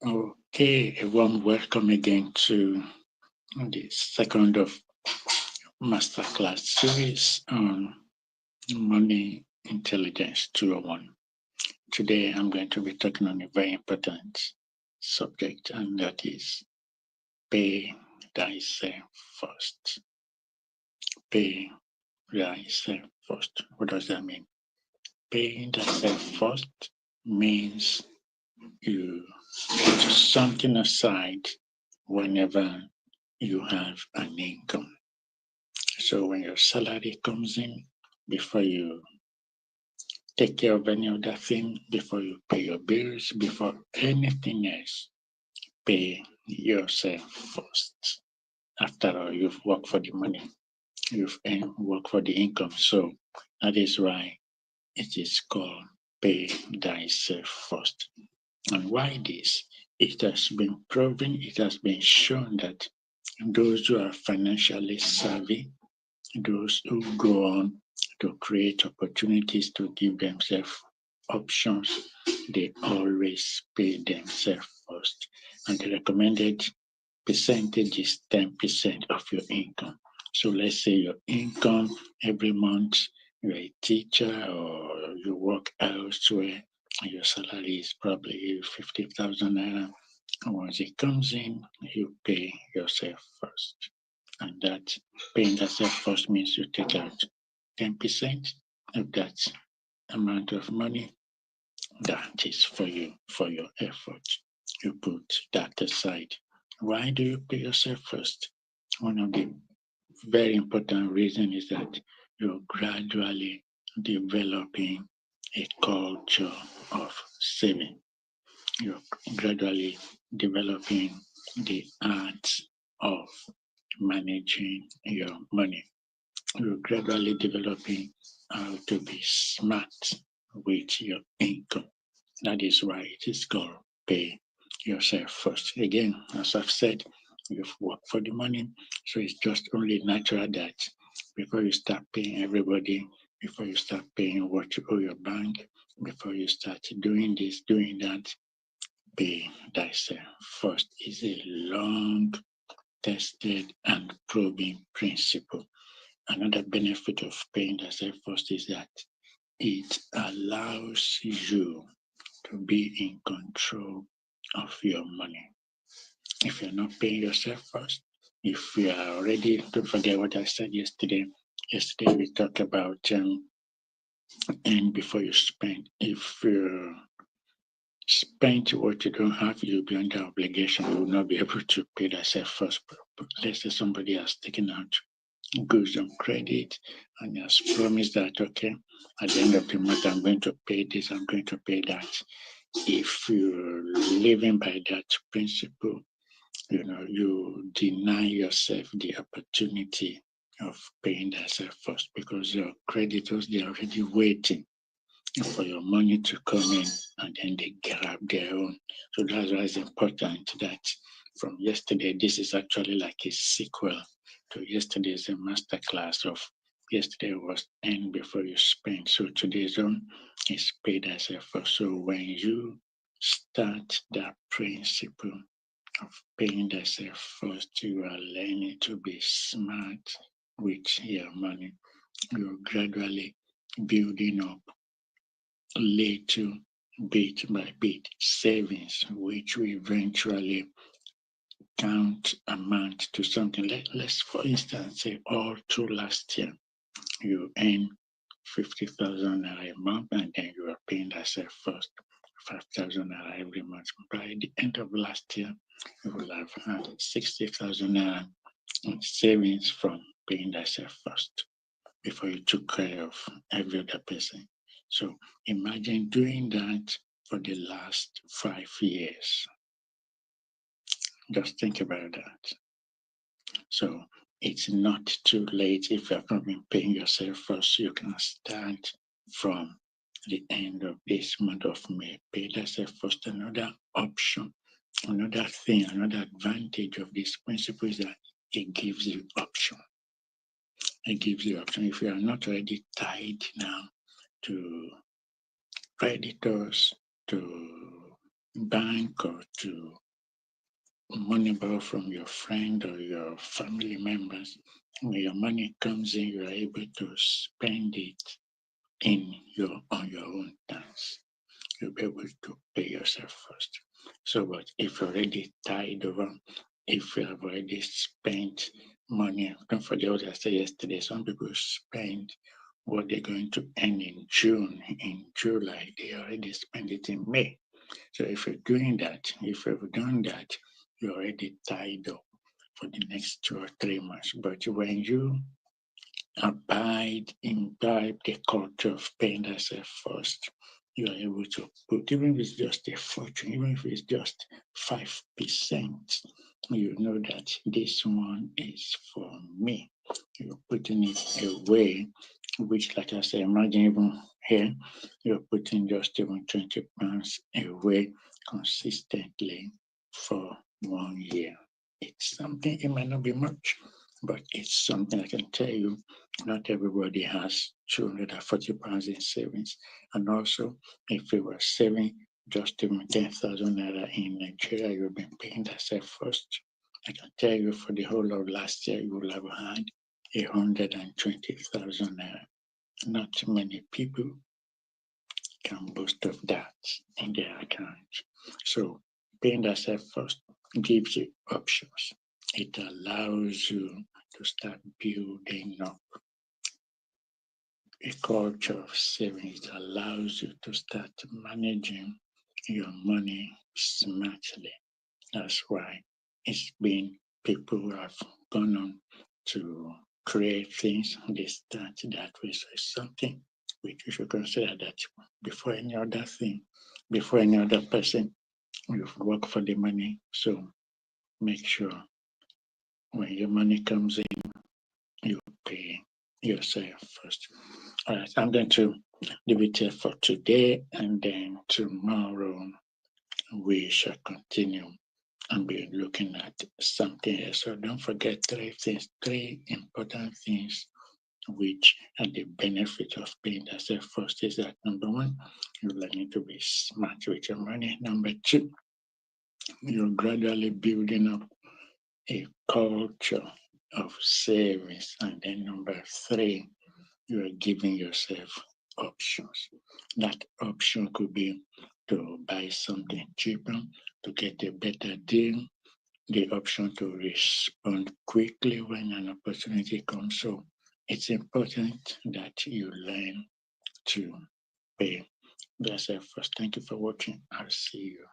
Okay, a warm welcome again to the second of masterclass series on money intelligence 201. Today I'm going to be talking on a very important subject, and that is pay thyself first. Pay thyself first. What does that mean? Paying thyself first means you put something aside whenever you have an income. So when your salary comes in, before you take care of any other thing, before you pay your bills, before anything else, pay yourself first. After all, you've worked for the money, you've worked for the income. So that is why it is called pay thyself first. And why this? It has been proven, it has been shown that those who are financially savvy, those who go on to create opportunities to give themselves options, they always pay themselves first. And the recommended percentage is 10% of your income. So let's say your income every month, you're a teacher or you work elsewhere, and your salary is probably 50,000 naira. And once it comes in, you pay yourself first. And that paying yourself first means you take out 10% of that amount of money. That is for you, for your effort. You put that aside. Why do you pay yourself first? One of the very important reasons is that you're gradually developing a culture of saving. You're gradually developing the art of managing your money. You're gradually developing how to be smart with your income. That is why it is called pay yourself first. Again, as I've said, you've worked for the money, so it's just only natural that before you start paying everybody, before you start paying what you owe your bank, before you start doing this, doing that, pay thyself first is a long tested and probing principle. Another benefit of paying thyself first is that it allows you to be in control of your money. If you're not paying yourself first, if you are already, don't forget what I said yesterday. Yesterday we talked about and before you spend. If you spend what you don't have, you'll be under obligation. You will not be able to pay yourself first. Let's say somebody has taken out goods on credit and has promised that, okay, at the end of the month, I'm going to pay this, I'm going to pay that. If you're living by that principle, you deny yourself the opportunity of paying yourself first because your creditors, they're already waiting for your money to come in and then they grab their own. So that's why it's important that from yesterday, this is actually like a sequel to yesterday's masterclass of yesterday was end before you spend. So today's one is paid as effort. So when you start that principle of paying yourself first, you are learning to be smart with your money. You're gradually building up little bit by bit savings, which will eventually amount to something. Let's, for instance, say all through last year, you earn 50,000 naira a month, and then you are paying yourself first 5,000 naira every month. By the end of last year, you will have had 60,000 naira in savings from paying yourself first before you took care of every other person. So imagine doing that for the last 5 years. Just think about that. So it's not too late if you have not been paying yourself first. You can start from the end of this month of May. Pay yourself first. Another option, another thing, another advantage of this principle is that it gives you option. It gives you option. If you are not already tied now to creditors, to bank or to money borrow from your friend or your family members. When your money comes in, you are able to spend it on your own terms. You'll be able to pay yourself first. So, but if you're already tied over, if you have already spent money, don't forget what I said yesterday. Some people spend what they're going to earn in June, in July, they already spend it in May. So if you're doing that, if you've done that, you're already tied up for the next 2 or 3 months. But when you imbibe the culture of paying yourself first, you are able to put, even if it's just a fortune, even if it's just 5%, you know that this one is for me. You're putting it away, which, like I said, imagine even here, you're putting just even £20 away consistently for 1 year. It's something, it might not be much, but it's something I can tell you. Not everybody has £240 in savings. And also, if you were saving just even 10,000 naira in Nigeria, you've been paying Thyself First. I can tell you for the whole of last year, you will have had 120,000 naira. Not many people can boast of that in their account. So paying Thyself First gives you options. It allows you to start building up a culture of saving. It allows you to start managing your money smartly. That's why it's been people who have gone on to create things, they start that way. So it's something which you should consider that before any other thing, before any other person, you've worked for the money. So make sure when your money comes in, you pay yourself first. All right, I'm going to leave it here for today, and then tomorrow we shall continue and be looking at something else. So don't forget three important things which are the benefit of paying yourself first is that number one, you're learning to be smart with your money. Number two, you're gradually building up a culture of savings. And then number three, you are giving yourself options. That option could be to buy something cheaper, to get a better deal, the option to respond quickly when an opportunity comes. So it's important that you learn to pay yourself first. Thank you for watching. I'll see you